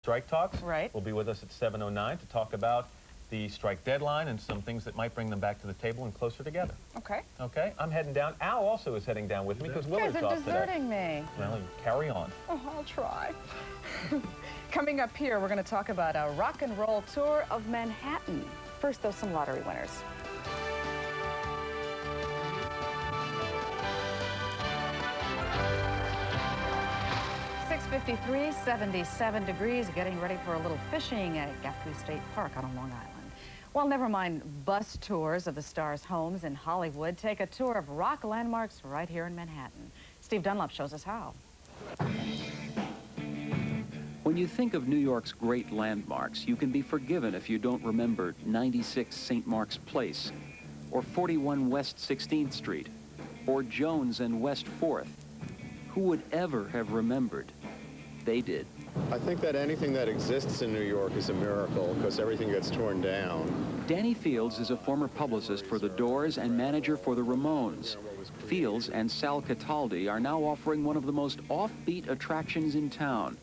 Strike talks. Right. Will be with us at 7:09 to talk about the strike deadline and some things that might bring them back to the table and closer together. Okay. Okay, I'm heading down. Al also is heading down with me because Willard's You guys are off today. deserting me. Well, carry on. Oh, I'll try. Coming up here, we're going to talk about a rock and roll tour of Manhattan. First, though, some lottery winners. .53, 77 degrees, getting ready for a little fishing at Gadfly State Park on Long Island. Well, never mind bus tours of the stars' homes in Hollywood. Take a tour of rock landmarks right here in Manhattan. Steve Dunlop shows us how. When you think of New York's great landmarks, you can be forgiven if you don't remember 96 St. Mark's Place, or 41 West 16th Street, or Jones and West 4th. Who would ever have remembered? They did. I think that anything that exists in New York is a miracle because everything gets torn down. Danny Fields is a former publicist for The Doors and manager for the Ramones. Fields and Sal Cataldi are now offering one of the most offbeat attractions in town,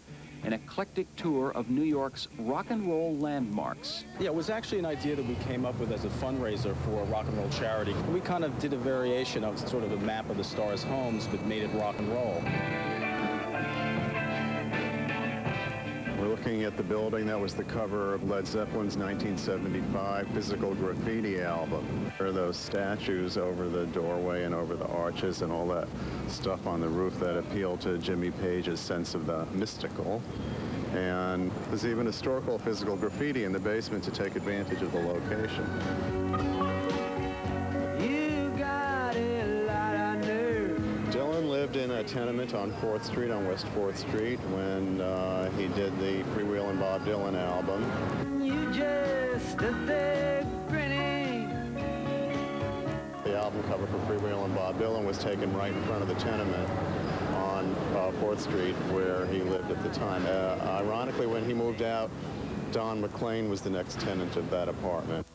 an eclectic tour of New York's rock and roll landmarks. Yeah, it was actually an idea that we came up with as a fundraiser for a rock and roll charity. We kind of did a variation of sort of a map of the stars' homes, but made it rock and roll. We're looking at the building that was the cover of Led Zeppelin's 1975 Physical Graffiti album. There are those statues over the doorway and over the arches and all that stuff on the roof that appeal to Jimmy Page's sense of the mystical. And there's even historical physical graffiti in the basement to take advantage of the location. Dylan lived in a tenement on 4th Street, on West 4th Street, when he did the Freewheelin' Bob Dylan album. You just stood there grinning. The album cover for Freewheelin' Bob Dylan was taken right in front of the tenement on 4th Street, where he lived at the time. Ironically, when he moved out, Don McLean was the next tenant of that apartment.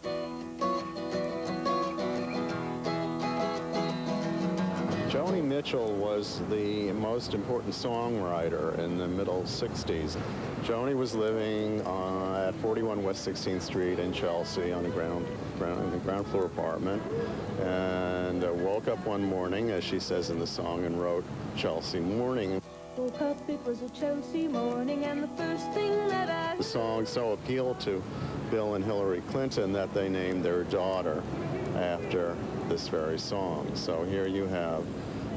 Joni Mitchell was the most important songwriter in the middle 60s. Joni was living at 41 West 16th Street in Chelsea on the ground floor apartment, and woke up one morning, as she says in the song, and wrote Chelsea Morning. Woke up, it was a Chelsea morning, and the first thing that I... The song so appealed to Bill and Hillary Clinton that they named their daughter after this very song. So here you have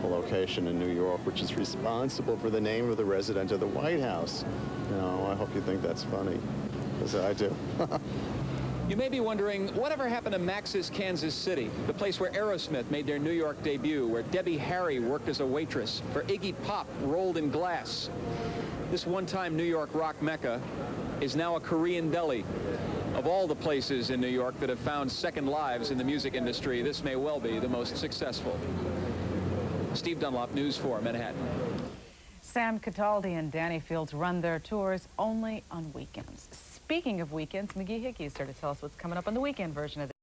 a location in New York which is responsible for the name of the resident of the White House. You know, I hope you think that's funny, because I do. You may be wondering, whatever happened to Max's Kansas City, the place where Aerosmith made their New York debut, where Debbie Harry worked as a waitress, where Iggy Pop rolled in glass. This one-time New York rock mecca is now a Korean deli. Of all the places in New York that have found second lives in the music industry, this may well be the most successful. Steve Dunlop, News 4, Manhattan. Sam Cataldi and Danny Fields run their tours only on weekends. Speaking of weekends, McGee Hickey is here to tell us what's coming up on the weekend version of